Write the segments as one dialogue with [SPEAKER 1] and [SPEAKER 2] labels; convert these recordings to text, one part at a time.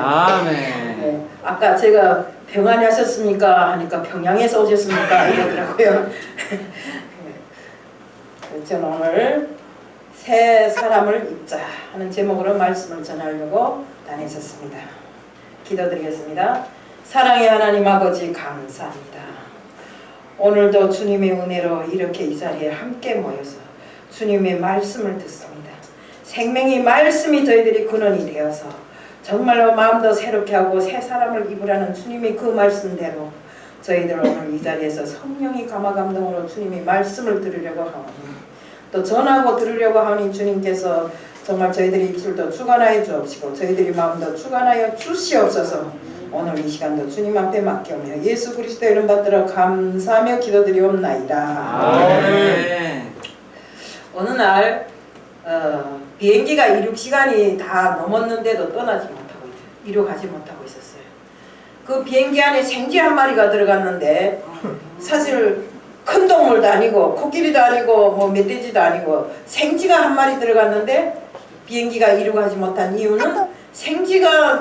[SPEAKER 1] 아멘.
[SPEAKER 2] 네, 아까 제가 평안히 하셨습니까? 하니까 평양에서 오셨습니까? 이러더라고요. 저는 오늘 새 사람을 입자 하는 제목으로 말씀을 전하려고 다녔었습니다. 기도드리겠습니다. 사랑의 하나님 아버지 감사합니다. 오늘도 주님의 은혜로 이렇게 이 자리에 함께 모여서 주님의 말씀을 듣습니다. 생명의 말씀이 저희들이 근원이 되어서 정말로 마음도 새롭게 하고 새 사람을 입으라는 주님의 그 말씀대로 저희들 오늘 이 자리에서 성령의 감화 감동으로 주님의 말씀을 들으려고 하오니 또 전하고 들으려고 하오니 주님께서 정말 저희들의 입술도 주관하여 주옵시고 저희들의 마음도 주관하여 주시옵소서. 오늘 이 시간도 주님 앞에 맡겨오며 예수 그리스도의 이름 받들어 감사하며 기도드리옵나이다.
[SPEAKER 1] 아멘.
[SPEAKER 2] 어느 날 비행기가 이륙 시간이 다 넘었는데도 떠나지 못하고 이륙하지 못하고 있었어요. 그 비행기 안에 생쥐 한 마리가 들어갔는데 사실 큰 동물도 아니고 코끼리도 아니고 뭐 멧돼지도 아니고 생쥐가 한 마리 들어갔는데 비행기가 이륙하지 못한 이유는 생쥐가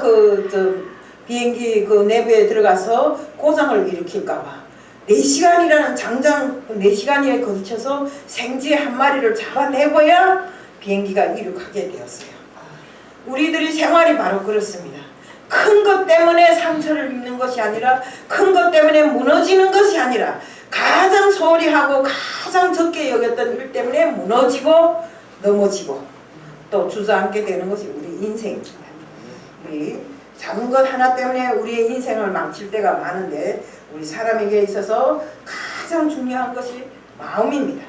[SPEAKER 2] 비행기 그 내부에 들어가서 고장을 일으킬까봐 4시간이라는 장장 4시간에 거쳐서 생쥐 한 마리를 잡아내고야 비행기가 이륙하게 되었어요. 우리들이 생활이 바로 그렇습니다. 큰 것 때문에 상처를 입는 것이 아니라 큰 것 때문에 무너지는 것이 아니라 가장 소홀히 하고 가장 적게 여겼던 일 때문에 무너지고 넘어지고 또 주저앉게 되는 것이 우리 인생입니다. 우리 작은 것 하나 때문에 우리의 인생을 망칠 때가 많은데 우리 사람에게 있어서 가장 중요한 것이 마음입니다.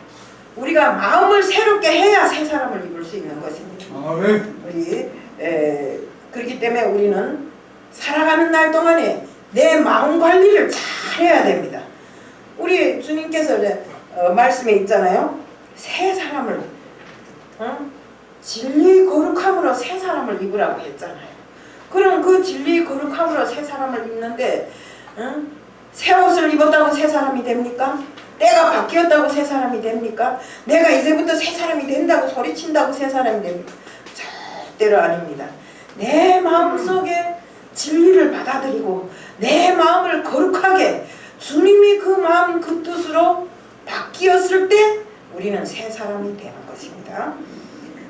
[SPEAKER 2] 우리가 마음을 새롭게 해야 새 사람을 입을 수 있는 것입니다. 그렇기 때문에 우리는 살아가는 날 동안에 내 마음 관리를 잘 해야 됩니다. 우리 주님께서 말씀에 있잖아요. 새 사람을 진리 거룩함으로 새 사람을 입으라고 했잖아요. 그럼 그 진리 거룩함으로 새 사람을 입는데 새 옷을 입었다고 새 사람이 됩니까? 때가 바뀌었다고 새 사람이 됩니까? 내가 이제부터 새 사람이 된다고 소리친다고 새 사람이 됩니까? 절대로 아닙니다. 내 마음속에 진리를 받아들이고 내 마음을 거룩하게 주님이 그 마음 그 뜻으로 바뀌었을 때 우리는 새 사람이 되는 것입니다.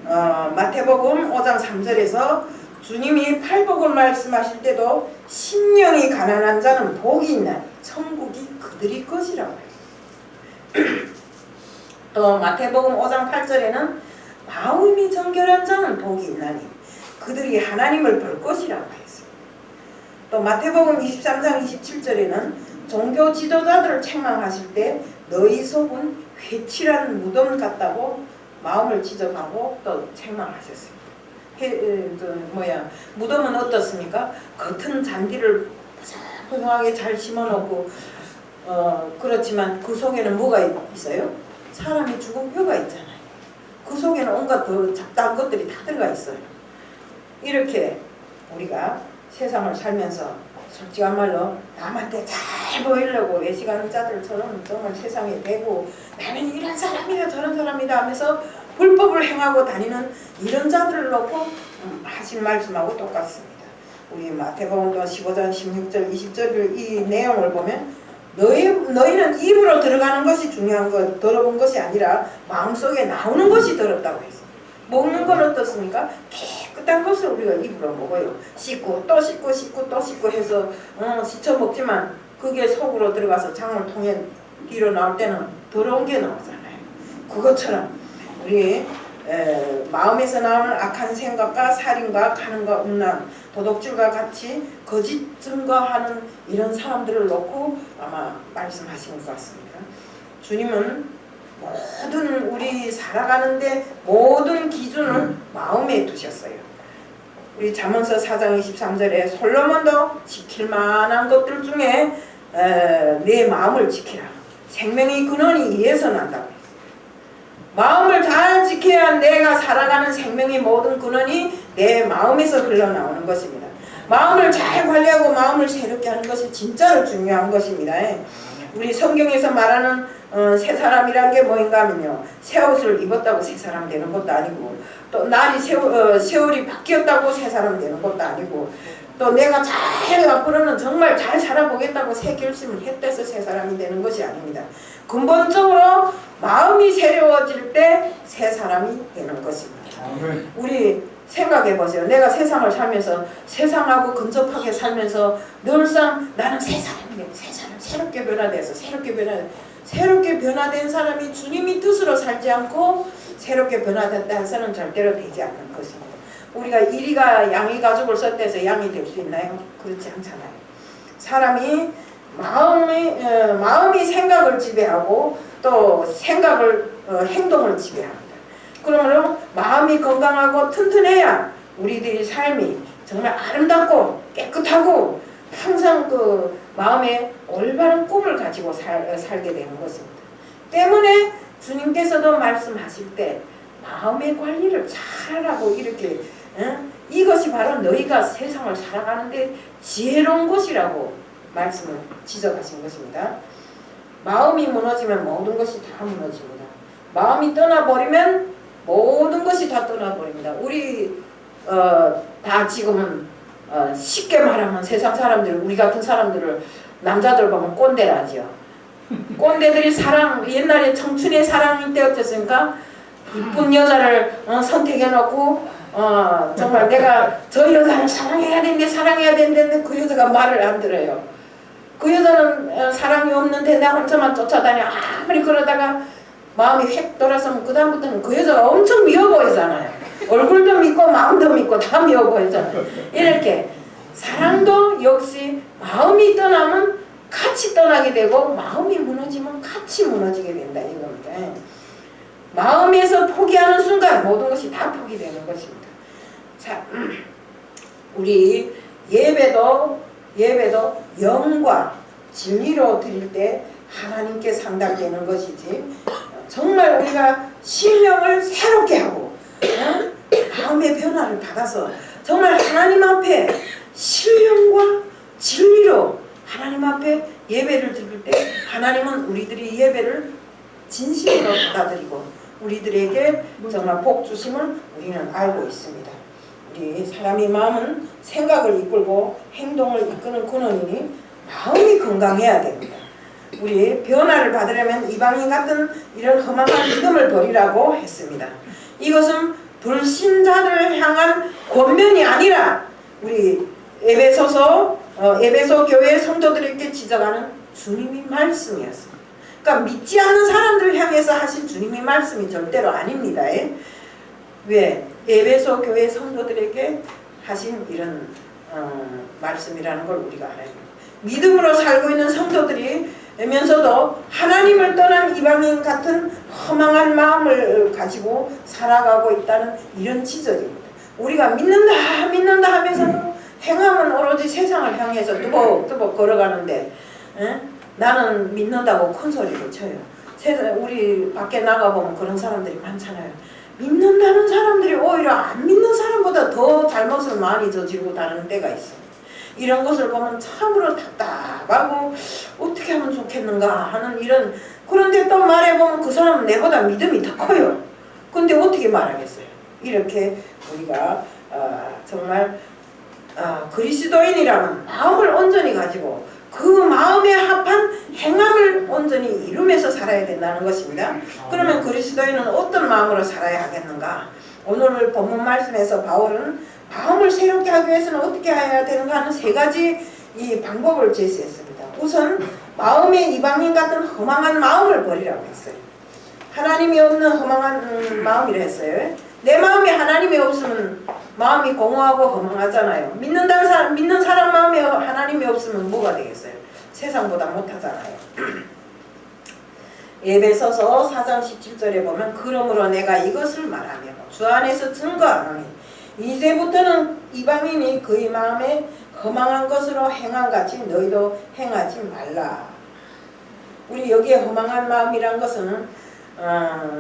[SPEAKER 2] 마태복음 5장 3절에서 주님이 팔복을 말씀하실 때도 심령이 가난한 자는 복이 있나니 천국이 그들이 것이라고 해요. 또 마태복음 5장 8절에는 마음이 정결한 자는 복이 있나니 그들이 하나님을 볼 것이라고 했어요. 또 마태복음 23장 27절에는 종교 지도자들을 책망하실 때 너희 속은 회칠한 무덤 같다고 마음을 지적하고 또 책망하셨어요. 무덤은 어떻습니까? 겉은 잔디를 포송하게 잘 심어놓고 그렇지만 그 속에는 뭐가 있어요? 사람이 죽은 뼈가 있잖아요. 그 속에는 온갖 더 잡다한 것들이 다 들어가 있어요. 이렇게 우리가 세상을 살면서 솔직한 말로 남한테 잘 보이려고 외식하는 자들처럼 정말 세상에 대고 나는 이런 사람이다 저런 사람이다 하면서 불법을 행하고 다니는 이런 자들을 놓고 하신 말씀하고 똑같습니다. 우리 마태복음도 15장 16절 20절 이 내용을 보면 너희는 입으로 들어가는 것이 중요한 것 더러운 것이 아니라 마음속에 나오는 것이 더럽다고 했어요. 먹는 건 어떻습니까? 깨끗한 것을 우리가 입으로 먹어요. 씻고 또 씻고 씻고 또 씻고 해서 씻어 먹지만 그게 속으로 들어가서 장을 통해 뒤로 나올 때는 더러운 게 나오잖아요. 그것처럼 우리 마음에서 나오는 악한 생각과 살인과 간음과 음란, 도둑질과 같이 거짓 증거하는 이런 사람들을 놓고 아마 말씀하신 것 같습니다. 주님은 모든 우리 살아가는데 모든 기준을 마음에 두셨어요. 우리 잠언서 4장 23절에 솔로몬도 지킬 만한 것들 중에 내 마음을 지키라. 생명의 근원이 이에서 난다고 했어요. 마음을 잘 지켜야 내가 살아가는 생명의 모든 근원이 내 마음에서 흘러나오는 것입니다. 마음을 잘 관리하고 마음을 새롭게 하는 것이 진짜로 중요한 것입니다. 우리 성경에서 말하는 새 사람이란 게 뭐인가 하면요, 새 옷을 입었다고 새 사람 되는 것도 아니고 또 날이 세월이 바뀌었다고 새 사람 되는 것도 아니고 또 내가 잘 앞으로는 정말 잘 살아보겠다고 새 결심을 했대서 새 사람이 되는 것이 아닙니다. 근본적으로 마음이 새로워질 때 새 사람이 되는 것입니다. 우리 생각해 보세요. 내가 세상을 살면서 세상하고 근접하게 살면서 늘상 나는 새 사람이래. 새 사람 새롭게 변화돼서 새롭게 변화된 사람이 주님이 뜻으로 살지 않고 새롭게 변화됐다 해서는 절대로 되지 않는 것입니다. 우리가 이리가 양이 가죽을 썼대서 양이 될 수 있나요? 그렇지 않잖아요. 사람이 마음이 생각을 지배하고 또 생각을 행동을 지배합니다. 그러므로 마음이 건강하고 튼튼해야 우리들의 삶이 정말 아름답고 깨끗하고 항상 그 마음에 올바른 꿈을 가지고 살게 되는 것입니다. 때문에 주님께서도 말씀하실 때 마음의 관리를 잘하라고 이렇게 이것이 바로 너희가 세상을 살아가는데 지혜로운 것이라고 말씀을 지적하신 것입니다. 마음이 무너지면 모든 것이 다 무너집니다. 마음이 떠나버리면 모든 것이 다 떠나버립니다. 우리 다 지금은 쉽게 말하면 세상 사람들, 우리 같은 사람들을 남자들 보면 꼰대라지요. 꼰대들이 옛날에 청춘의 사랑일 때 어땠습니까? 이쁜 여자를 선택해놓고 정말 내가 저 여자를 사랑해야 되는데 그 여자가 말을 안 들어요. 그 여자는 사랑이 없는데 나 혼자만 쫓아다녀. 아무리 그러다가 마음이 획 돌아서면 그 다음부터는 그 여자가 엄청 미워 보이잖아요. 얼굴도 믿고 마음도 믿고 다 미워 보이잖아요. 이렇게 사랑도 역시 마음이 떠나면 같이 떠나게 되고 마음이 무너지면 같이 무너지게 된다 이겁니다. 마음에서 포기하는 순간 모든 것이 다 포기되는 것입니다. 자, 우리 예배도 영과 진리로 드릴 때 하나님께 상달되는 것이지 정말 우리가 심령을 새롭게 하고 마음의 변화를 받아서 정말 하나님 앞에 신령과 진리로 하나님 앞에 예배를 드릴 때 하나님은 우리들이 예배를 진심으로 받아들이고 우리들에게 정말 복 주심을 우리는 알고 있습니다. 우리 사람의 마음은 생각을 이끌고 행동을 이끄는 근원이니 마음이 건강해야 됩니다. 우리 변화를 받으려면 이방인 같은 이런 험악한 믿음을 버리라고 했습니다. 이것은 불신자들을 향한 권면이 아니라 우리 에베소 교회 성도들에게 지적하는 주님의 말씀이었습니다. 그러니까 믿지 않는 사람들을 향해서 하신 주님의 말씀이 절대로 아닙니다. 왜? 에베소 교회 성도들에게 하신 이런 말씀이라는 걸 우리가 알아야 됩니다. 믿음으로 살고 있는 성도들이면서도 하나님을 떠난 이방인 같은 허망한 마음을 가지고 살아가고 있다는 이런 지적입니다. 우리가 믿는다 하면서도 행함은 오로지 세상을 향해서 뚜벅뚜벅 걸어가는데 나는 믿는다고 큰 소리를 쳐요. 우리 밖에 나가보면 그런 사람들이 많잖아요. 믿는다는 사람들이 오히려 안 믿는 사람보다 더 잘못을 많이 저지르고 다니는 때가 있어요. 이런 것을 보면 참으로 답답하고 어떻게 하면 좋겠는가 하는 이런, 그런데 또 말해보면 그 사람은 내보다 믿음이 더 커요. 근데 어떻게 말하겠어요? 이렇게 우리가 정말 그리스도인이라는 마음을 온전히 가지고 그 마음에 합한 행함을 온전히 이루면서 살아야 된다는 것입니다. 그러면 그리스도인은 어떤 마음으로 살아야 하겠는가? 오늘 본문 말씀에서 바울은 마음을 새롭게 하기 위해서는 어떻게 해야 되는가 하는 세 가지 이 방법을 제시했습니다. 우선 마음의 이방인 같은 허망한 마음을 버리라고 했어요. 하나님이 없는 허망한 마음이라 했어요. 내 마음에 하나님이 없으면 마음이 공허하고 허망하잖아요. 믿는 사람 마음에 하나님이 없으면 뭐가 되겠어요? 세상보다 못하잖아요. 에베소서 4장 17절에 보면 그러므로 내가 이것을 말하며 주 안에서 증거하노니 이제부터는 이방인이 그의 마음에 허망한 것으로 행함같이 너희도 행하지 말라. 우리 여기에 허망한 마음이란 것은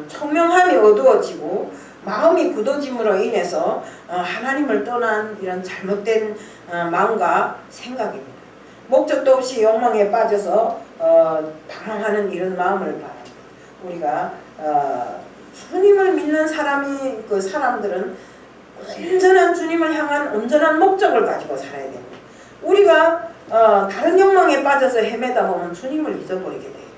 [SPEAKER 2] 총명함이 어두워지고 마음이 굳어짐으로 인해서 하나님을 떠난 이런 잘못된 마음과 생각입니다. 목적도 없이 욕망에 빠져서 방황하는 이런 마음을 바랍니다. 우리가 주님을 믿는 사람들은 온전한 주님을 향한 온전한 목적을 가지고 살아야 됩니다. 우리가 다른 욕망에 빠져서 헤매다 보면 주님을 잊어버리게 돼요.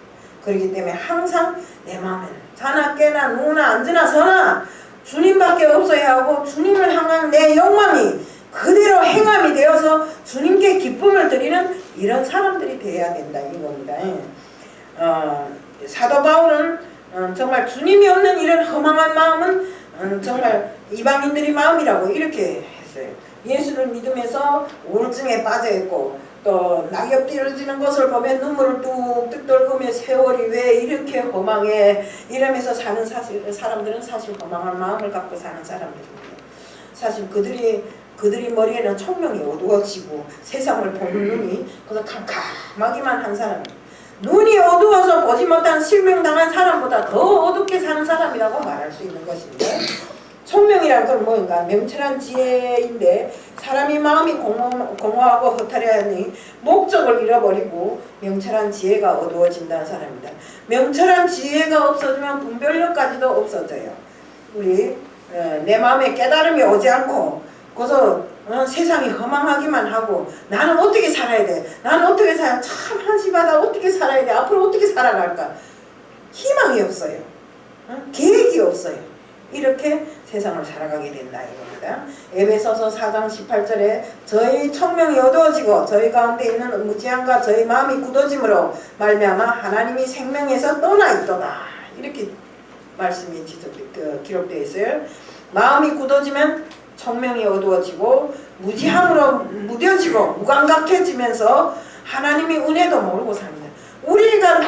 [SPEAKER 2] 그렇기 때문에 항상 내 마음에는 자나 깨나 누우나 앉으나 서나 주님밖에 없어야 하고, 주님을 향한 내 욕망이 그대로 행함이 되어서 주님께 기쁨을 드리는 이런 사람들이 되어야 된다 이겁니다. 사도 바울은 정말 주님이 없는 이런 허망한 마음은 정말 이방인들의 마음이라고 이렇게 했어요. 예수를 믿으면서 우울증에 빠져 있고, 또 낙엽 떨어지는 것을 보면 눈물을 뚝뚝 떨구며 세월이 왜 이렇게 허망해 이러면서 사는 사람들은 사실 허망한 마음을 갖고 사는 사람들입니다. 사실 그들이 머리에는 총명이 어두워지고 세상을 보는 눈이 그래서 캄캄하기만 한 사람, 눈이 어두워서 보지 못한 실명당한 사람보다 더 어둡게 사는 사람이라고 말할 수 있는 것입니다. 총명이란 건 뭔가 명철한 지혜인데, 사람이 마음이 공허하고 허탈해하니 목적을 잃어버리고 명철한 지혜가 어두워진다는 사람입니다. 명철한 지혜가 없어지면 분별력까지도 없어져요. 우리 내 마음에 깨달음이 오지 않고 그래서 세상이 허망하기만 하고, 나는 어떻게 살아야 돼? 나는 어떻게 살아야 돼? 참 한심하다. 어떻게 살아야 돼? 앞으로 어떻게 살아갈까? 희망이 없어요. 계획이 없어요. 이렇게 세상을 살아가게 된다 이겁니다. 에베소서 4장 18절에 저희 청명이 어두워지고 저희 가운데 있는 무지함과 저희 마음이 굳어짐으로 말미암아 하나님이 생명에서 떠나 있도다, 이렇게 말씀이 기록되어 있어요. 마음이 굳어지면 청명이 어두워지고 무지함으로 무뎌지고 무감각해지면서 하나님의 은혜도 모르고 삽니다. 우리가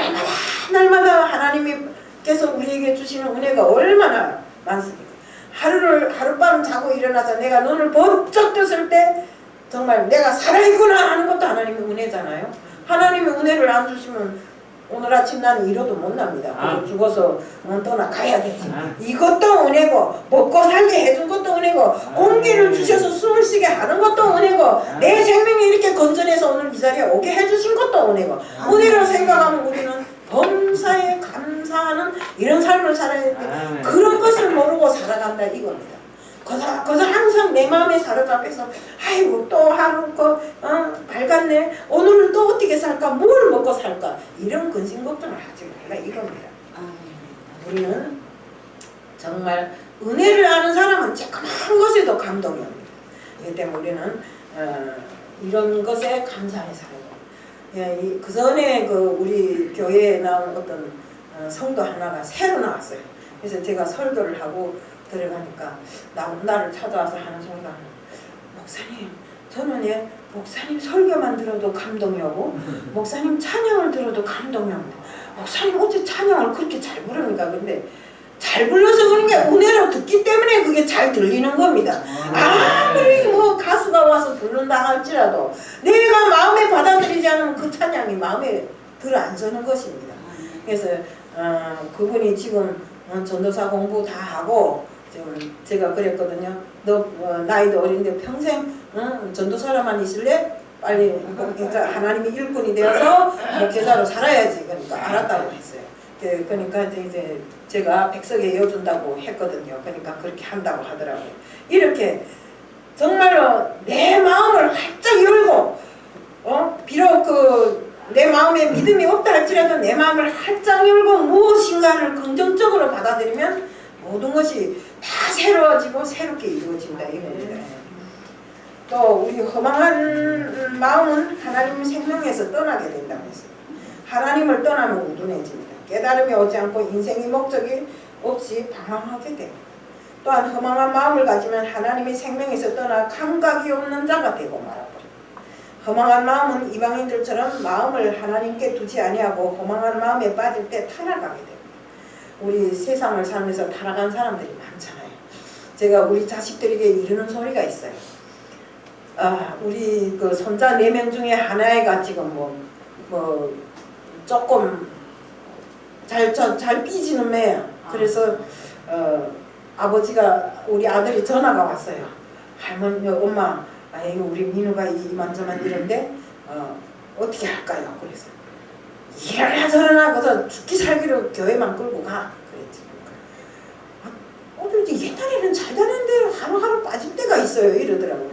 [SPEAKER 2] 날마다 하나님께서 우리에게 주시는 은혜가 얼마나 많습니까? 하룻밤 자고 일어나서 내가 눈을 번쩍 떴을 때 정말 내가 살아있구나 하는 것도 하나님의 은혜잖아요. 하나님의 은혜를 안 주시면 오늘 아침 나는 이러도 못 납니다. 죽어서 떠나 가야 되지. 이것도 은혜고, 먹고 살게 해준 것도 은혜고, 공기를 주셔서 숨을 쉬게 하는 것도 은혜고, 내 생명이 이렇게 건전해서 오늘 이 자리에 오게 해주신 것도 은혜고, 은혜를 생각하면 우리는 범사에 감사하는 이런 삶을 살아야 돼. 그런 것을 모르고 살아간다 이겁니다. 그래서 항상 내 마음에 사로잡혀서 아이고 또 하루 밝았네, 오늘은 또 어떻게 살까, 뭘 먹고 살까, 이런 근심 걱정을 하지 말라 이겁니다. 우리는 정말 은혜를 아는 사람은 조그만 것에도 감동이 옵니다. 이 때문에 우리는 이런 것에 감사해 살아요. 그 전에 우리 교회에 나온 어떤 성도 하나가 새로 나왔어요. 그래서 제가 설교를 하고 들어가니까 나를 찾아와서 하는 소리가, 목사님 저는 목사님 설교만 들어도 감동이 오고 목사님 찬양을 들어도 감동이 옵니다. 목사님 어째 찬양을 그렇게 잘 부릅니까? 근데 잘 불러서 그런 게 은혜로 듣기 때문에 그게 잘 들리는 겁니다. 아무리 가수가 와서 부른다 할지라도 내가 마음에 받아들이지 않으면 그 찬양이 마음에 들어 안 서는 것입니다. 그래서 그분이 지금 전도사 공부 다 하고, 제가 그랬거든요. 너 나이도 어린데 평생 전도사로만 있을래? 빨리 하나님의 일꾼이 되어서 목회자로 살아야지. 그러니까 알았다고 했어요. 그러니까 이제 제가 백석에 이어준다고 했거든요. 그러니까 그렇게 한다고 하더라고요. 이렇게 정말로 내 마음을 활짝 열고, 비록 내 마음에 믿음이 없다 할지라도 내 마음을 활짝 열고 무엇인가를 긍정적으로 받아들이면 모든 것이 다 새로워지고 새롭게 이루어진다 이겁니다. 또 우리 허망한 마음은 하나님 생명에서 떠나게 된다고 했어요. 하나님을 떠나면 우둔해집니다. 깨달음이 오지 않고 인생의 목적이 없이 방황하게 됩니다. 또한 허망한 마음을 가지면 하나님의 생명에서 떠나 감각이 없는 자가 되고 말아버립니다. 허망한 마음은 이방인들처럼 마음을 하나님께 두지 아니하고 허망한 마음에 빠질 때 타락하게 됩니다. 우리 세상을 살면서 타락한 사람들이 많잖아요. 제가 우리 자식들에게 이르는 소리가 있어요. 우리 손자 4명 중에 하나애가 지금 조금 잘 삐지는 매야. 그래서 아버지가, 우리 아들이 전화가 왔어요. 할머니, 엄마, 아이고 우리 민우가 이만저만 이런데 어떻게 할까요? 그래서 이러나 저러나 그래서 죽기 살기로 교회만 끌고 가 그랬지. 어쩐지 옛날에는 잘 되는 대로 하루하루 빠질 때가 있어요 이러더라고요.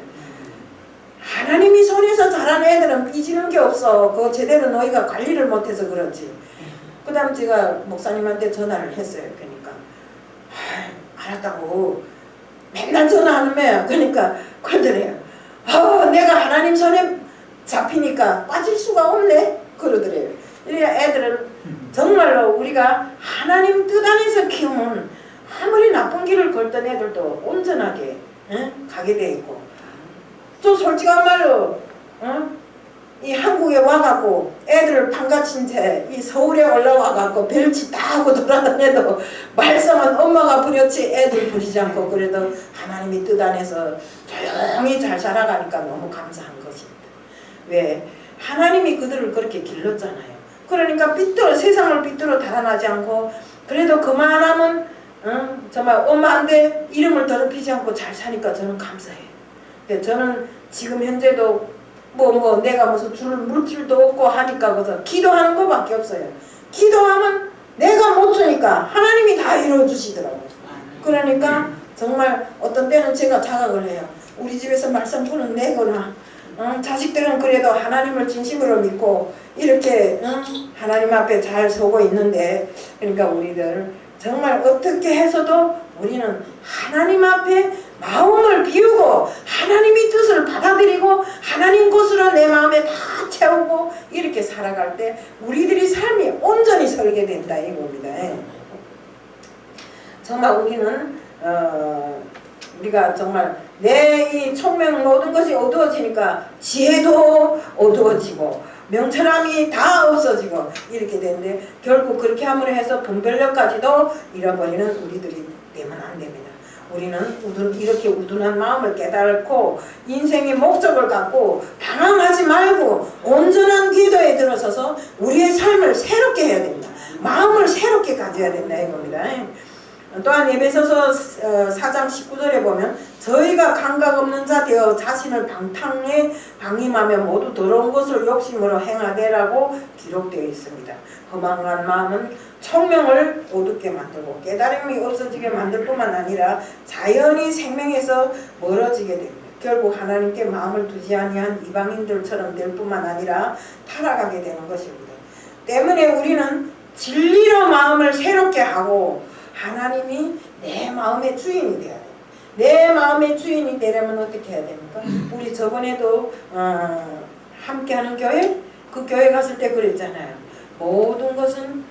[SPEAKER 2] 하나님이 손에서 자란 애들은 삐지는 게 없어. 그거 제대로 너희가 관리를 못해서 그렇지. 그 다음 제가 목사님한테 전화를 했어요. 그러니까 알았다고 맨날 전화하는 거야. 그러니까 그러더래요. 내가 하나님 손에 잡히니까 빠질 수가 없네 그러더래요. 그러니까 애들은 정말로 우리가 하나님 뜻 안에서 키우면 아무리 나쁜 길을 걸던 애들도 온전하게 가게 돼 있고, 또 솔직한 말로 이 한국에 와갖고 애들 판가친 채 이 서울에 올라와갖고 별짓 다 하고 돌아다녀도 말썽은 엄마가 부렸지 애들 부리지 않고 그래도 하나님이 뜻 안에서 조용히 잘 살아가니까 너무 감사한 것입니다. 왜? 하나님이 그들을 그렇게 길렀잖아요. 그러니까 세상을 삐뚤어 달아나지 않고 그래도 그만하면 정말 엄마한테 이름을 더럽히지 않고 잘 사니까 저는 감사해요. 저는 지금 현재도 내가 무슨 물질도 없고 하니까 그래서 기도하는 것밖에 없어요. 기도하면 내가 못 주니까 하나님이 다 이루어주시더라고요. 그러니까 정말 어떤 때는 제가 자각을 해요. 우리 집에서 말씀 푸는 내거나 자식들은 그래도 하나님을 진심으로 믿고 이렇게 하나님 앞에 잘 서고 있는데, 그러니까 우리들 정말 어떻게 해서도 우리는 하나님 앞에 마음을 비우고 하나님의 뜻을 받아들이고 하나님 것으로 내 마음에 다 채우고 이렇게 살아갈 때 우리들이 삶이 온전히 설게 된다 이겁니다. 정말 우리는 우리가 정말 내 이 총명 모든 것이 어두워지니까 지혜도 어두워지고 명철함이 다 없어지고 이렇게 되는데, 결국 그렇게 함으로 해서 분별력까지도 잃어버리는 우리들이 되면 안 됩니다. 우리는 이렇게 우둔한 마음을 깨닫고 인생의 목적을 갖고 방황하지 말고 온전한 기도에 들어서서 우리의 삶을 새롭게 해야 됩니다. 마음을 새롭게 가져야 된다 이겁니다. 또한 에베소서 4장 19절에 보면 저희가 감각 없는 자 되어 자신을 방탕에 방임하며 모두 더러운 것을 욕심으로 행하되라고 기록되어 있습니다. 허망한 마음은 총명을 어둡게 만들고 깨달음이 없어지게 만들 뿐만 아니라 자연히 생명에서 멀어지게 됩니다. 결국 하나님께 마음을 두지 아니한 이방인들처럼 될 뿐만 아니라 타락하게 되는 것입니다. 때문에 우리는 진리로 마음을 새롭게 하고 하나님이 내 마음의 주인이 되어야 돼요. 내 마음의 주인이 되려면 어떻게 해야 됩니까? 우리 저번에도 함께하는 교회, 그 교회 갔을 때 그랬잖아요. 모든 것은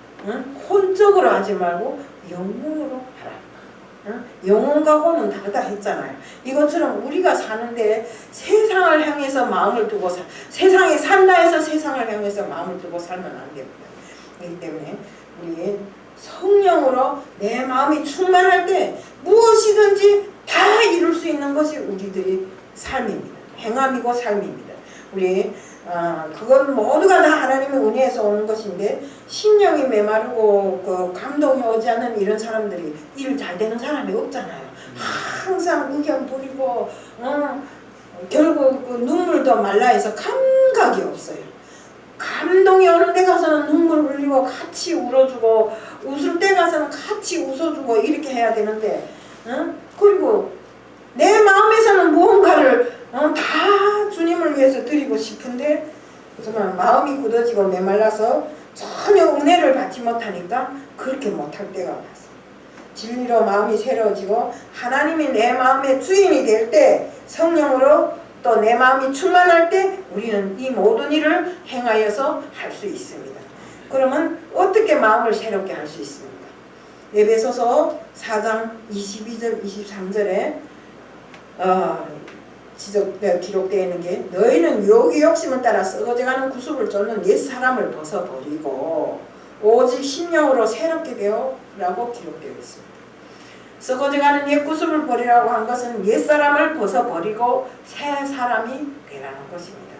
[SPEAKER 2] 혼적으로 하지 말고 영혼으로 하라. 영혼과 혼은 다르다 했잖아요. 이것처럼 우리가 사는데 세상을 향해서 마음을 두고 세상에 산다 해서 세상을 향해서 마음을 두고 살면 안 됩니다. 그렇기 때문에 우리 성령으로 내 마음이 충만할 때 무엇이든지 다 이룰 수 있는 것이 우리들의 삶입니다. 행함이고 삶입니다. 우리 그건 모두가 다 하나님의 은혜에서 오는 것인데, 심령이 메마르고 그 감동이 오지 않는 이런 사람들이 일 잘 되는 사람이 없잖아요. 항상 의견 부리고 결국 그 눈물도 말라해서 감각이 없어요. 감동이 오는 데 가서는 눈물 흘리고 같이 울어주고 웃을 때 가서는 같이 웃어주고 이렇게 해야 되는데 그리고 내 마음에서는 무언가를 다 주님을 위해서 드리고 싶은데 정말 마음이 굳어지고 메말라서 전혀 은혜를 받지 못하니까 그렇게 못할 때가 왔어요. 진리로 마음이 새로워지고 하나님이 내 마음의 주인이 될 때, 성령으로 또 내 마음이 충만할 때 우리는 이 모든 일을 행하여서 할 수 있습니다. 그러면 어떻게 마음을 새롭게 할 수 있습니까? 에베소서 4장 22절 23절에 기록되어 있는 게, 너희는 유혹의 욕심을 따라 썩어져가는 구습을 쫓는 옛사람을 벗어버리고 오직 심령으로 새롭게 되어 라고 기록되어 있습니다. 썩어져가는 옛 구습을 버리라고 한 것은 옛사람을 벗어버리고 새 사람이 되라는 것입니다.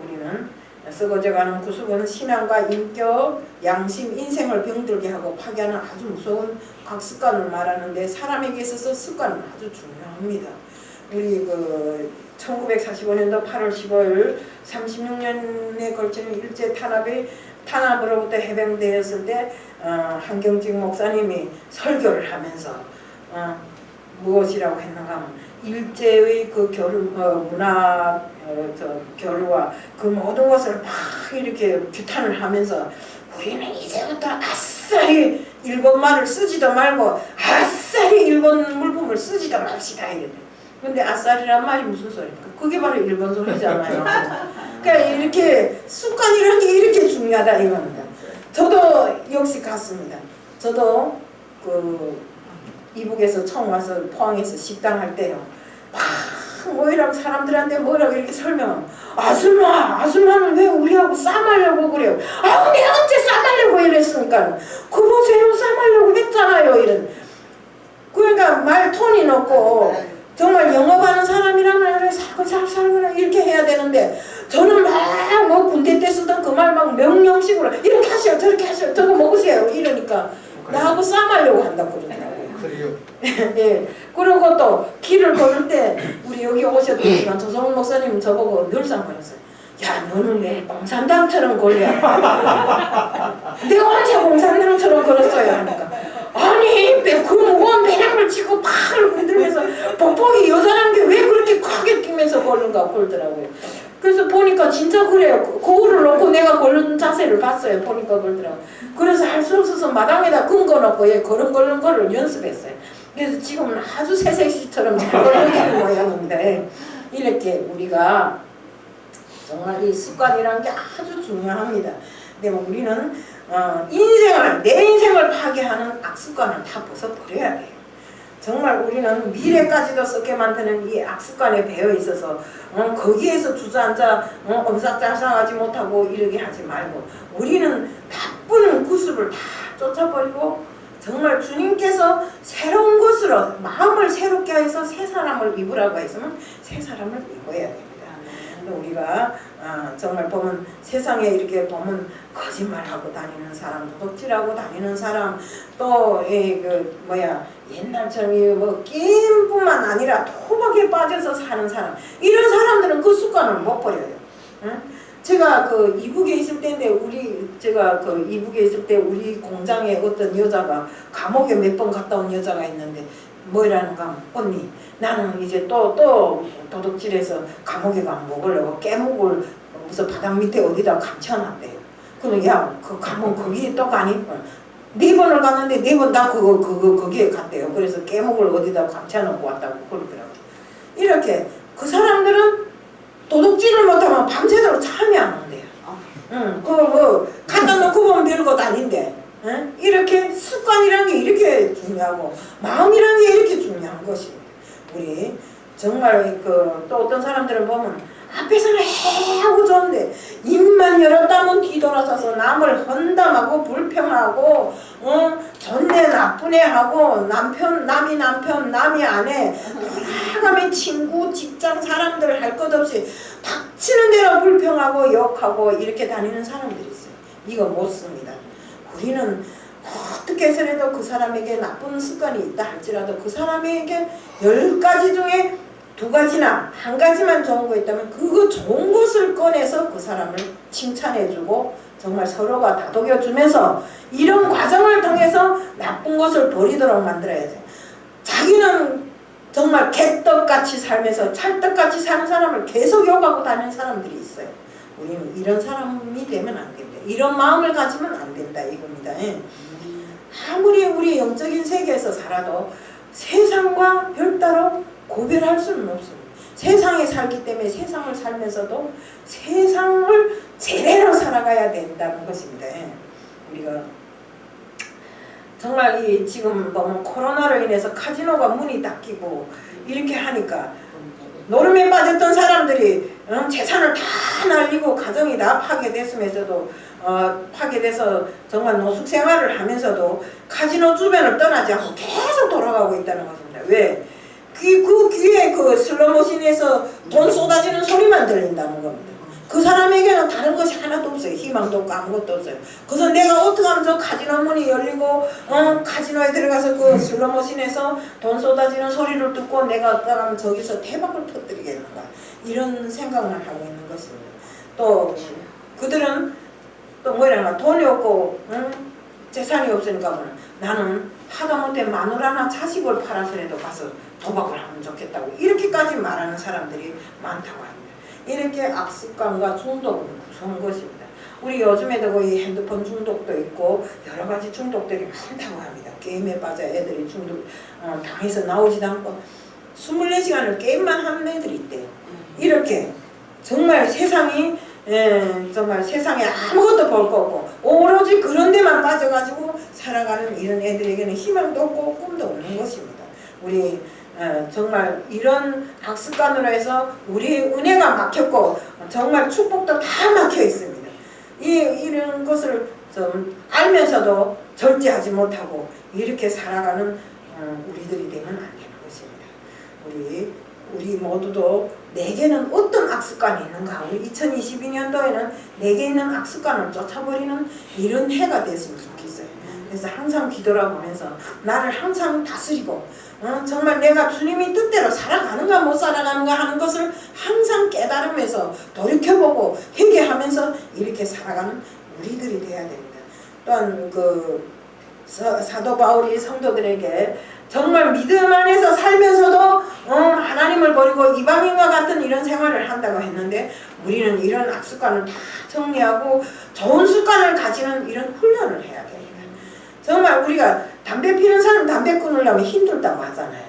[SPEAKER 2] 우리는 썩어져가는 구습은 신앙과 인격, 양심, 인생을 병들게 하고 파괴하는 아주 무서운 악습관을 말하는데, 사람에게 있어서 습관은 아주 중요합니다. 우리 1945년도 8월 15일 36년에 걸치는 일제 탄압으로부터 해방되었을 때 한경직 목사님이 설교를 하면서 무엇이라고 했는가 하면 일제의 그 문화 교류와 그 모든 것을 막 이렇게 규탄을 하면서 우리는 이제부터 아싸리 일본말을 쓰지도 말고 아싸리 일본 물품을 쓰지도 맙시다 이래. 근데 아싸리란 말이 무슨 소리입니까? 그게 바로 일본 소리잖아요. 그러니까 이렇게 습관이라는 게 이렇게 중요하다 이겁니다. 저도 역시 같습니다. 저도 그 이북에서 처음 와서 포항에서 식당 할 때요. 막 뭐이라고 사람들한테 뭐라고 이렇게 설명하면 아줌마는 왜 우리하고 싸말려고 그래요? 아 내가 언제 싸말려고 이랬으니까 그 보세요 싸말려고 했잖아요 이런. 그러니까 말 톤이 높고 정말 영업하는 사람이라면 살살살살 이렇게 해야 되는데 저는 막 뭐 군대 때 쓰던 그 말 막 명령식으로 이렇게 하세요 저렇게 하세요 저거 먹으세요 이러니까 나하고 싸말려고 한다고 그러더라고요.
[SPEAKER 3] 그래요.
[SPEAKER 2] 예. 그리고 또 길을 걸을 때 우리 여기 오셨던 조성훈 목사님 저보고 늘상 그랬어요. 야 너는 왜 공산당처럼 걸려? 내가 언제 공산당처럼 걸었어요? 하니까 아니 그 무거운 배낭을 치고 팔을 흔들면서 벅벅이 여자란 게 왜 그렇게 크게 뛰면서 걸는가 그러더라고요. 그래서 보니까 진짜 그래요. 거울을 놓고 내가 걸는 자세를 봤어요. 보니까 그러더라고요. 그래서 할 수 없어서 마당에다 근거 놓고 걸은 거를 연습했어요. 그래서 지금은 아주 새색시처럼 잘 걸리는 모양입니다. 이렇게 우리가 정말 이 습관이라는 게 아주 중요합니다. 근데 우리는 내 인생을 파괴하는 악습관을 다 벗어버려야 돼요. 정말 우리는 미래까지도 썩게 만드는 이 악습관에 배어 있어서 거기에서 주저앉아 엄삭달싹하지 못하고 이러게 하지 말고 우리는 나쁜 구습을 다 쫓아버리고 정말 주님께서 새로운 것으로 마음을 새롭게 해서 새 사람을 입으라고 했으면 새 사람을 입어야 됩니다. 우리가 정말 보면 세상에 이렇게 보면 거짓말하고 다니는 사람, 도둑질하고 다니는 사람, 또 옛날처럼 뭐 게임뿐만 아니라 토박에 빠져서 사는 사람, 이런 사람들은 그 습관을 못 버려요. 응? 제가 그 이북에 있을 때인데 제가 그 이북에 있을 때 우리 공장에 어떤 여자가 감옥에 몇 번 갔다 온 여자가 있는데 뭐라는가 언니 나는 이제 또 도둑질해서 감옥에 가면 먹으려고 깨묵을 무슨 바닥 밑에 어디다 감춰놨대요. 그러면 야 그 감옥 거기에 또 가니? 4번을 갔는데 4번 다 거기에 갔대요. 그래서 깨묵을 어디다 감춰놓고 왔다고 그러더라고요. 이렇게 그 사람들은 도둑질을 못하면 밤새도록 잠이 안 온대요. 그거 뭐 갖다 놓고 보면 별것 아닌데 이렇게 습관이라는 게 이렇게 중요하고 마음이라는 게 이렇게 중요한 것입니다. 우리 정말 또 어떤 사람들은 보면 앞에서는 해하고 좋은데 입만 열었다면 뒤돌아서서 남을 헌담하고 불평하고 좋네 나쁘네 하고 남이 남편 남이 아내 돌아가면 친구 직장 사람들 할 것 없이 닥치는 대로 불평하고 욕하고 이렇게 다니는 사람들이 있어요. 이거 못 씁니다. 우리는 어떻게 해서라도 그 사람에게 나쁜 습관이 있다 할지라도 그 사람에게 10가지 중에 2가지나 1가지만 좋은 거 있다면 그거 좋은 것을 꺼내서 그 사람을 칭찬해주고 정말 서로가 다독여주면서 이런 과정을 통해서 나쁜 것을 버리도록 만들어야죠. 자기는 정말 개떡같이 살면서 찰떡같이 사는 사람을 계속 욕하고 다니는 사람들이 있어요. 우리는 이런 사람이 되면 안 된다. 이런 마음을 가지면 안 된다 이겁니다. 아무리 우리 영적인 세계에서 살아도 세상과 별다로 구별할 수는 없습니다. 세상에 살기 때문에 세상을 살면서도 세상을 제대로 살아가야 된다는 것입니다. 우리가 정말 지금 보면 코로나로 인해서 카지노가 문이 닫히고 이렇게 하니까 노름에 빠졌던 사람들이 재산을 다 날리고 가정이 다 파괴됐으면서도 파괴돼서 정말 노숙 생활을 하면서도 카지노 주변을 떠나지 않고 계속 돌아가고 있다는 것입니다. 왜? 그 귀에 그 슬로모션에서 돈 쏟아지는 소리만 들린다는 겁니다. 그 사람에게는 다른 것이 하나도 없어요. 희망도 없고 아무것도 없어요. 그래서 내가 어떻게 하면 저 카지노 문이 열리고 카지노에 들어가서 그 슬로모션에서 돈 쏟아지는 소리를 듣고 내가 어떻게 하면 저기서 대박을 터뜨리겠는가 이런 생각만 하고 있는 것입니다. 또 그들은 또 뭐랄까 돈이 없고 재산이 없으니까 나는 하다못해 마누라나 자식을 팔아서라도 가서 도박을 하면 좋겠다고 이렇게까지 말하는 사람들이 많다고 합니다. 이렇게 악습관과 중독은 무서운 것입니다. 우리 요즘에도 거의 핸드폰 중독도 있고 여러 가지 중독들이 많다고 합니다. 게임에 빠져 애들이 중독 당해서 나오지도 않고 24시간을 게임만 하는 애들이 있대요. 이렇게 정말 세상이 정말 세상에 아무것도 볼 거 없고 오로지 그런 데만 빠져가지고 살아가는 이런 애들에게는 희망도 없고 꿈도 없는 것입니다. 우리 정말 이런 악습관으로 해서 우리 은혜가 막혔고 정말 축복도 다 막혀 있습니다. 이런 것을 좀 알면서도 절제하지 못하고 이렇게 살아가는 우리들이 되면 안 되는 것입니다. 우리 모두도 내게는 어떤 악습관이 있는가? 우리 2022년도에는 내게 있는 악습관을 쫓아버리는 이런 해가 됐으면 좋겠어요. 그래서 항상 뒤돌아보면서 나를 항상 다스리고 정말 내가 주님이 뜻대로 살아가는가 못 살아가는가 하는 것을 항상 깨달으면서 돌이켜보고 회개하면서 이렇게 살아가는 우리들이 돼야 됩니다. 또한 사도 바울이 성도들에게 정말 믿음 안에서 살면서도 하나님을 버리고 이방인과 같은 이런 생활을 한다고 했는데 우리는 이런 악습관을 다 정리하고 좋은 습관을 가지는 이런 훈련을 해야 됩니다. 정말 우리가 담배 피는 사람 담배 끊으려면 힘들다고 하잖아요.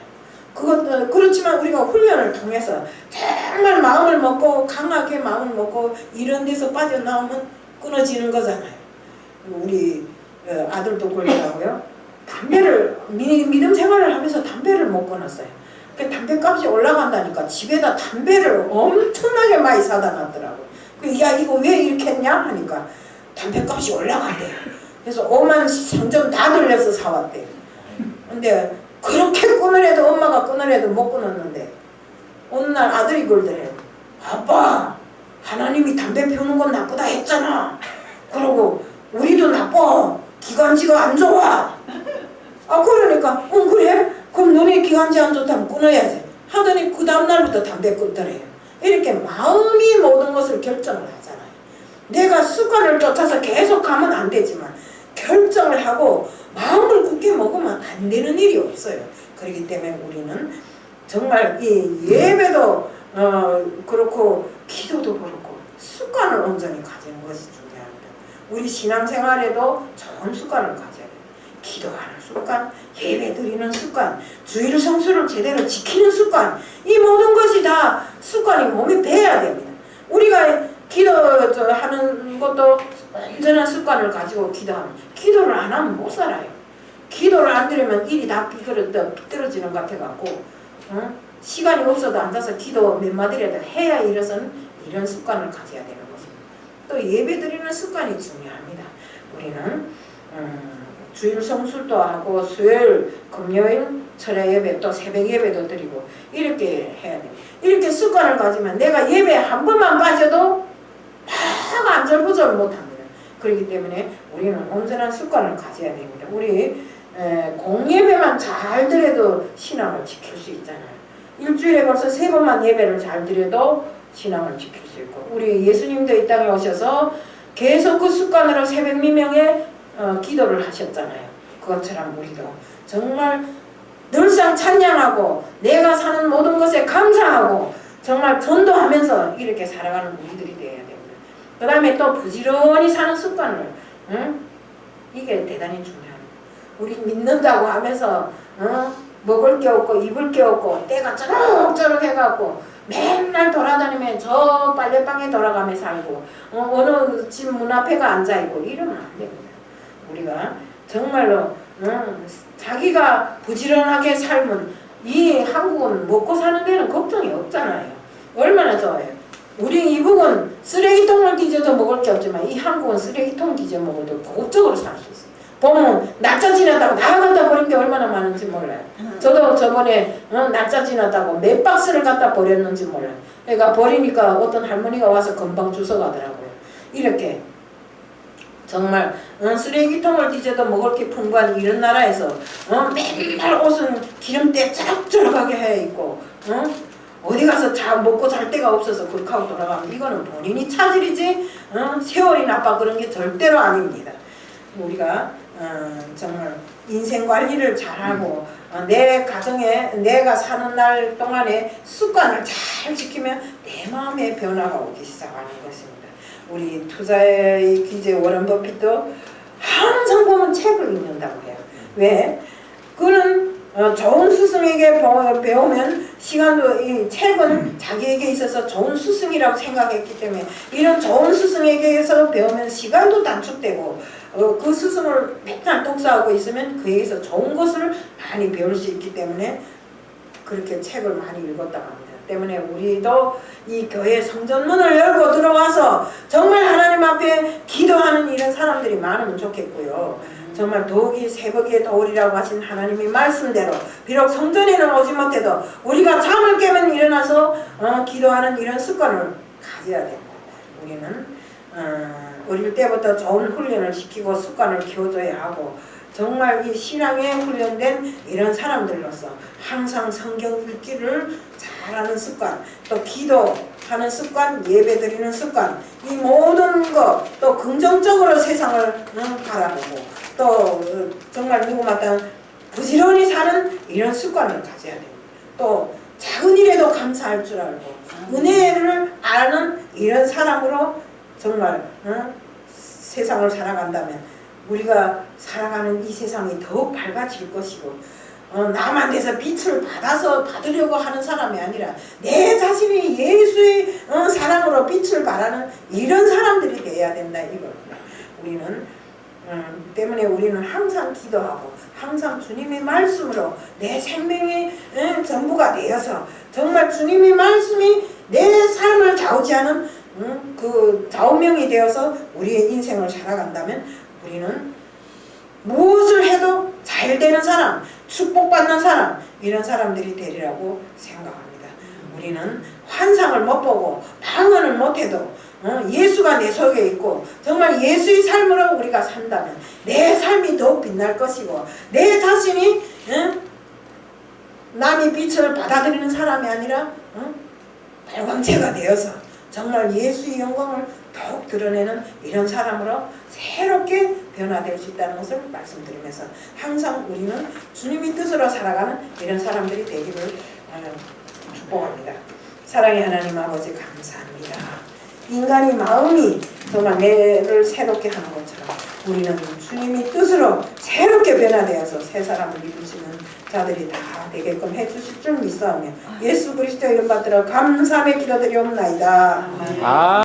[SPEAKER 2] 그렇지만 우리가 훈련을 통해서 정말 마음을 먹고 강하게 마음을 먹고 이런 데서 빠져나오면 끊어지는 거잖아요. 우리 아들도 그러더라고요. 담배를 믿음 생활을 하면서 담배를 못 끊었어요. 그 담배값이 올라간다니까 집에다 담배를 엄청나게 많이 사다 놨더라고요. 야 이거 왜 이렇게 했냐 하니까 담배값이 올라간대요. 그래서 5만 상점 다 들려서 사왔대요. 근데 그렇게 끊으래도 엄마가 끊으래도 못 끊었는데 어느 날 아들이 그러더래요. 아빠 하나님이 담배 피우는 건 나쁘다 했잖아. 그러고 우리도 나빠. 기관지가 안 좋아. 그러니까 그래? 그럼 너네 기관지 안 좋다면 끊어야지 하더니 그 다음날부터 담배 끊더래요. 이렇게 마음이 모든 것을 결정을 하잖아요. 내가 습관을 쫓아서 계속 가면 안 되지만 결정을 하고 마음을 굳게 먹으면 안 되는 일이 없어요. 그렇기 때문에 우리는 정말 이 예배도 그렇고 기도도 그렇고 습관을 온전히 가지는 것이 중요합니다. 우리 신앙생활에도 좋은 습관을 가져야 돼요. 기도하는 습관, 예배 드리는 습관, 주일 성수를 제대로 지키는 습관, 이 모든 것이 다 습관이 몸에 배야 됩니다. 우리가 기도하는 것도 온전한 습관을 가지고 기도하면 기도를 안 하면 못 살아요. 기도를 안 드리면 일이 다 비뚤어지는 것 같아갖고 시간이 없어도 앉아서 기도 몇 마디라도 해야 일어서는 이런 습관을 가져야 되는 것입니다. 또 예배 드리는 습관이 중요합니다. 우리는 주일 성술도 하고 수요일, 금요일, 철야 예배 또 새벽 예배도 드리고 이렇게 해야 됩니다. 이렇게 습관을 가지면 내가 예배 한 번만 빠져도 막 안절부절 못합니다. 그렇기 때문에 우리는 온전한 습관을 가져야 됩니다. 우리 공예배만 잘 드려도 신앙을 지킬 수 있잖아요. 일주일에 벌써 3번만 예배를 잘 드려도 신앙을 지킬 수 있고 우리 예수님도 이 땅에 오셔서 계속 그 습관으로 새벽 미명에 기도를 하셨잖아요. 그것처럼 우리도 정말 늘상 찬양하고 내가 사는 모든 것에 감사하고 정말 전도하면서 이렇게 살아가는 우리들이 되어야 됩니다. 그 다음에 또 부지런히 사는 습관을 이게 대단히 중요합니다. 우리 믿는다고 하면서 먹을 게 없고 입을 게 없고 때가 쪼록쪼록 해갖고 맨날 돌아다니면 저 빨래방에 돌아가며 살고 어느 집 문 앞에가 앉아있고 이러면 안 됩니다. 우리가 정말로 자기가 부지런하게 살면 이 한국은 먹고 사는 데는 걱정이 없잖아요. 얼마나 좋아요. 우리 이북은 쓰레기통을 뒤져도 먹을 게 없지만 이 한국은 쓰레기통 뒤져 먹어도 고급적으로 살 수 있어요. 보면 날짜 지났다고 나가다 버린 게 얼마나 많은지 몰라요. 저도 저번에 날짜 지났다고 몇 박스를 갖다 버렸는지 몰라요. 그러니까 버리니까 어떤 할머니가 와서 금방 주워가더라고요. 이렇게 정말 쓰레기통을 뒤져도 먹을 게 풍부한 이런 나라에서 맨날 옷은 기름때 쩌락쩌락하게 해 있고 어디 가서 먹고 잘 데가 없어서 그렇게 하고 돌아가면 이거는 본인이 차질이지 세월이 나빠 그런 게 절대로 아닙니다. 우리가 정말 인생 관리를 잘하고 내 가정에 내가 사는 날 동안에 습관을 잘 지키면 내 마음의 변화가 오기 시작하는 것입니다. 우리 투자의 귀재 워런 버핏도 항상 보면 책을 읽는다고 해요. 왜? 그는 좋은 스승에게 배우면 시간도, 이 책은 자기에게 있어서 좋은 스승이라고 생각했기 때문에 이런 좋은 스승에게서 배우면 시간도 단축되고 그 스승을 맨날 독서하고 있으면 그에게서 좋은 것을 많이 배울 수 있기 때문에 그렇게 책을 많이 읽었다고 합니다. 때문에 우리도 이 교회 성전문을 열고 들어와서 정말 하나님 앞에 기도하는 이런 사람들이 많으면 좋겠고요. 정말 더욱이 새벽에 도우리라고 하신 하나님의 말씀대로 비록 성전에는 오지 못해도 우리가 잠을 깨면 일어나서 기도하는 이런 습관을 가져야 됩니다. 우리는 어릴 때부터 좋은 훈련을 시키고 습관을 키워줘야 하고 정말 이 신앙에 훈련된 이런 사람들로서 항상 성경 읽기를 잘하는 습관, 또 기도하는 습관, 예배드리는 습관, 이 모든 것, 또 긍정적으로 세상을 바라보고 또 정말 누구마다 부지런히 사는 이런 습관을 가져야 됩니다. 또 작은 일에도 감사할 줄 알고 은혜를 아는 이런 사람으로 정말 세상을 살아간다면 우리가 살아가는 이 세상이 더욱 밝아질 것이고 남한테서 빛을 받으려고 하는 사람이 아니라 내 자신이 예수의 사랑으로 빛을 발하는 이런 사람들이 되어야 된다 이겁니다. 우리는 때문에 우리는 항상 기도하고 항상 주님의 말씀으로 내 생명의 전부가 되어서 정말 주님의 말씀이 내 삶을 좌우지하는 그 좌우명이 되어서 우리의 인생을 살아간다면 우리는 무엇을 해도 잘 되는 사람, 축복받는 사람 이런 사람들이 되리라고 생각합니다. 우리는 환상을 못 보고 방언을 못 해도 예수가 내 속에 있고 정말 예수의 삶으로 우리가 산다면 내 삶이 더욱 빛날 것이고 내 자신이 남의 빛을 받아들이는 사람이 아니라 발광체가 되어서 정말 예수의 영광을 더욱 드러내는 이런 사람으로 새롭게 변화될 수 있다는 것을 말씀드리면서 항상 우리는 주님의 뜻으로 살아가는 이런 사람들이 되기를 축복합니다. 사랑의 하나님 아버지 감사합니다. 인간의 마음이 정말 뇌를 새롭게 하는 것처럼 우리는 주님의 뜻으로 새롭게 변화되어서 새 사람을 이루시는 자들이 다 되게끔 해주실 줄 믿사오며 예수 그리스도 이름 받들어 감사하며 기도드리옵나이다.